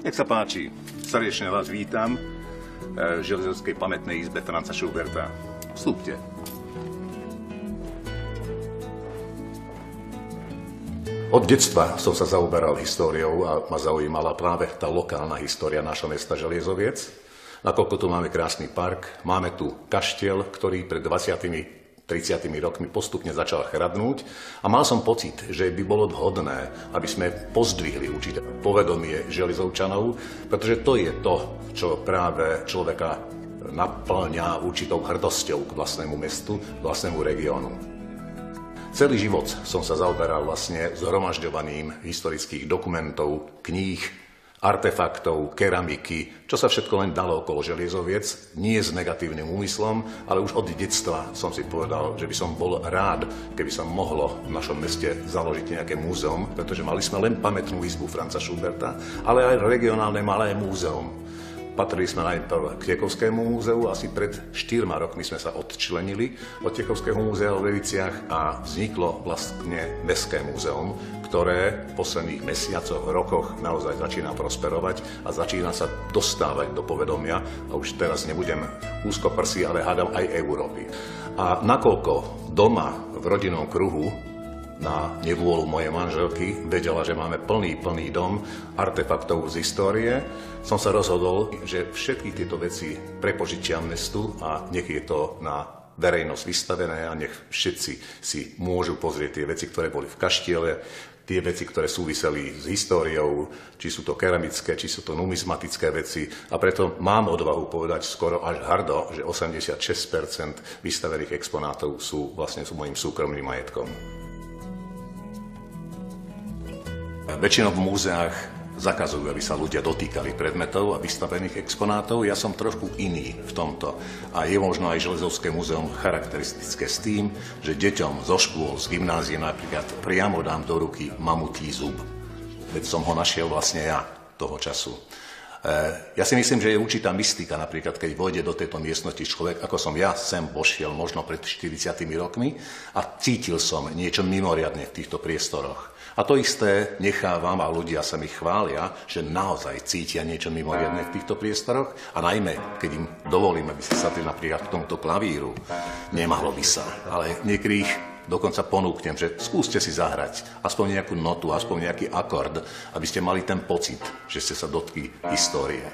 Nech sa páči, srdečne vás vítam v Železovskej pamätnej izbe Franza Schuberta. Vstúpte. Od detstva som sa zaoberal históriou a ma zaujímala práve tá lokálna história nášho mesta Železoviec. Nakoľko tu máme krásny park, máme tu kaštiel, ktorý pred 20-30 rokmi postupne začal chradnúť a mal som pocit, že by bolo vhodné, aby sme pozdvihli určite povedomie Železovčanov, pretože to je to, čo práve človeka naplňa určitou hrdosťou k vlastnému mestu, k vlastnému regiónu. Celý život som sa zaoberal vlastne zhromažďovaním historických dokumentov, kníh, artefaktov, keramiky, čo sa všetko len dalo okolo Železoviec, nie s negatívnym úmyslom, ale už od detstva som si povedal, že by som bol rád, keby sa mohlo v našom meste založiť nejaké múzeum, pretože mali sme len pamätnú izbu Franza Schuberta, ale aj regionálne malé múzeum. Patrili sme najprv k Techovskému múzeu, asi pred 4 rokmi sme sa odčlenili od Techovského múzea v Leviciach a vzniklo vlastne Mestské múzeum, ktoré v posledných mesiacoch, rokoch naozaj začína prosperovať a začína sa dostávať do povedomia, a už teraz nebudem úzkoprsý, ale hádam aj Európy. A nakoľko doma v rodinnom kruhu na nevôľu mojej manželky vedela, že máme plný dom artefaktov z histórie, som sa rozhodol, že všetky tieto veci prepožičiam mestu a nech je to na verejnosť vystavené a nech všetci si môžu pozrieť tie veci, ktoré boli v kaštiele, tie veci, ktoré súviseli s históriou, či sú to keramické, či sú to numizmatické veci. A preto mám odvahu povedať skoro až hrdo, že 86% vystavených exponátov sú vlastne mojím súkromným majetkom. Väčšinou v múzeách zakazujú, aby sa ľudia dotýkali predmetov a vystavených exponátov. Ja som trošku iný v tomto. A je možno aj Železovské múzeum charakteristické s tým, že deťom zo škôl, z gymnázie napríklad priamo dám do ruky mamutí zub. Veď som ho našiel vlastne ja toho času. Ja si myslím, že je určitá mystika, napríklad keď vojde do tejto miestnosti človek, ako som ja sem vošiel možno pred 40 rokmi a cítil som niečo mimoriadne v týchto priestoroch. A to isté nechávam a ľudia sa mi chvália, že naozaj cítia niečo mimoriadne v týchto priestoroch a najmä, keď im dovolím, aby sa sadli napríklad k tomuto klavíru, nemalo by sa, ale niekedy ich dokonca ponúknem, že skúste si zahrať aspoň nejakú notu, aspoň nejaký akord, aby ste mali ten pocit, že ste sa dotkli histórie.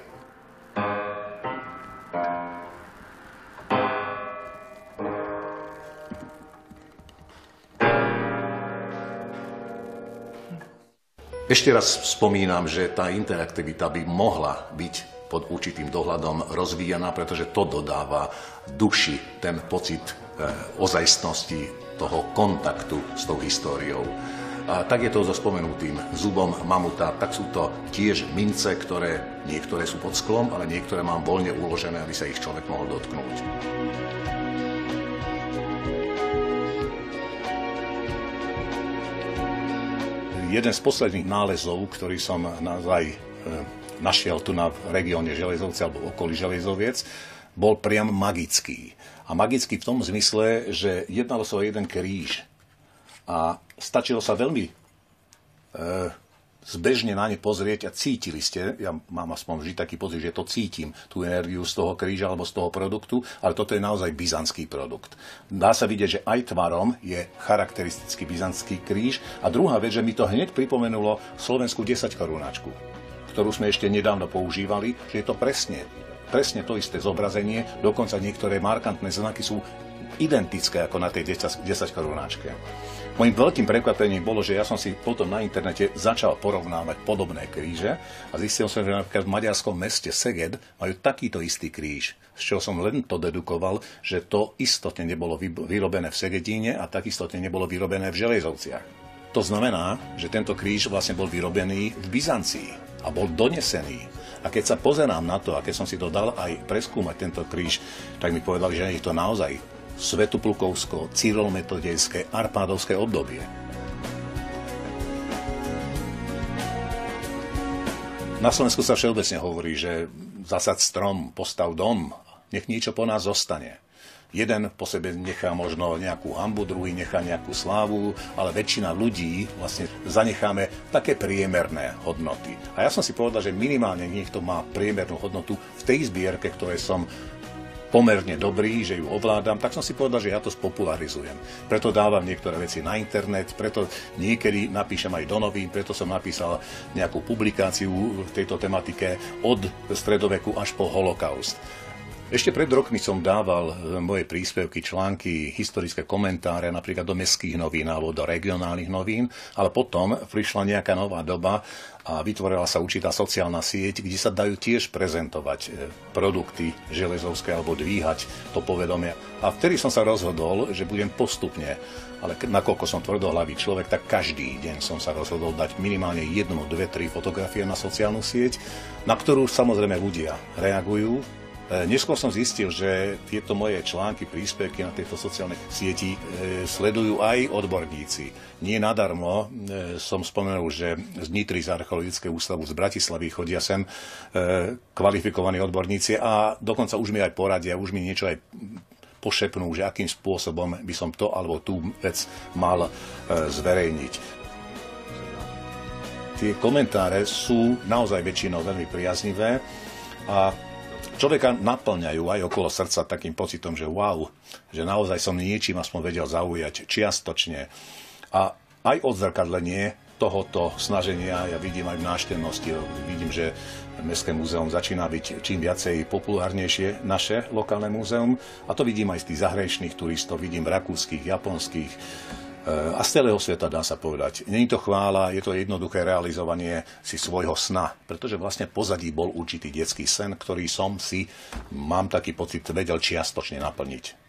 Ešte raz spomínam, že tá interaktivita by mohla byť pod určitým dohľadom rozvíjaná, pretože to dodáva duši ten pocit ozajstnosti, toho kontaktu s tou históriou. A tak je to so spomenutým zubom mamuta, tak sú to tiež mince, ktoré niektoré sú pod sklom, ale niektoré mám voľne uložené, aby sa ich človek mohol dotknúť. Jeden z posledných nálezov, ktorý som naozaj našiel tu na regióne Železovce alebo okolí Železoviec, bol priam magický. A magický v tom zmysle, že jednalo sa o jeden kríž. A stačilo sa veľmi zbežne na ne pozrieť a cítili ste, ja mám aspoň vždy taký pocit, že to cítim, tú energiu z toho kríža alebo z toho produktu, ale toto je naozaj byzantský produkt. Dá sa vidieť, že aj tvarom je charakteristický byzantský kríž a druhá vec, že mi to hneď pripomenulo slovenskú 10 korunáčku, ktorú sme ešte nedávno používali, že je to presne to isté zobrazenie, dokonca niektoré markantné znaky sú identické ako na tej 10 korunáčke. Mojím veľkým prekvapením bolo, že ja som si potom na internete začal porovnávať podobné kríže a zistil som, že napríklad v maďarskom meste Szeged majú takýto istý kríž, z čoho som len to dedukoval, že to istotne nebolo vyrobené v Szegedíne a tak istotne nebolo vyrobené v Železovciach. To znamená, že tento kríž vlastne bol vyrobený v Byzancii a bol donesený. A keď sa pozerám na to, a keď som si to dal aj preskúmať tento kríž, tak mi povedali, že je to naozaj svätoplukovsko, cyrilometodějské, arpádovské obdobie. Na Slovensku sa všeobecne hovorí, že zasad strom, postav dom, nech niečo po nás zostane. Jeden po sebe nechá možno nejakú hanbu, druhý nechá nejakú slávu, ale väčšina ľudí vlastne zanecháme také priemerné hodnoty. A ja som si povedal, že minimálne niekto má priemernú hodnotu v tej zbierke, ktorej som pomerne dobrý, že ju ovládam, tak som si povedal, že ja to spopularizujem. Preto dávam niektoré veci na internet, preto niekedy napíšem aj do novín, preto som napísal nejakú publikáciu v tejto tematike od stredoveku až po holokaust. Ešte pred rokmi som dával moje príspevky, články, historické komentáre napríklad do mestských novín alebo do regionálnych novín, ale potom prišla nejaká nová doba a vytvorila sa určitá sociálna sieť, kde sa dajú tiež prezentovať produkty železovské alebo dvíhať to povedomie. A vtedy som sa rozhodol, že budem postupne, ale nakoľko som tvrdohlavý človek, tak každý deň som sa rozhodol dať minimálne 1, 2, 3 fotografie na sociálnu sieť, na ktorú samozrejme ľudia reagujú. Neskôr som zistil, že tieto moje články, príspevky na tejto sociálnej sieti sledujú aj odborníci. Nie nadarmo som spomenul, že z Nitry z Archeologického ústavu z Bratislavy chodia sem kvalifikovaní odborníci a dokonca už mi aj poradia, už mi niečo aj pošepnú, že akým spôsobom by som to alebo tú vec mal zverejniť. Tie komentáre sú naozaj väčšinou veľmi priaznivé a človeka naplňajú aj okolo srdca takým pocitom, že wow, že naozaj som niečím aspoň vedel zaujať čiastočne. A aj odzrkadlenie tohoto snaženia ja vidím aj v návštevnosti. Vidím, že Mestské múzeum začína byť čím viacej populárnejšie naše lokálne múzeum. A to vidím aj z tých zahraničných turistov, vidím rakúskych, japonských, a z celého sveta, dá sa povedať. Není to chvála, je to jednoduché realizovanie si svojho sna, pretože vlastne pozadí bol určitý detský sen, ktorý som si, mám taký pocit, vedel čiastočne naplniť.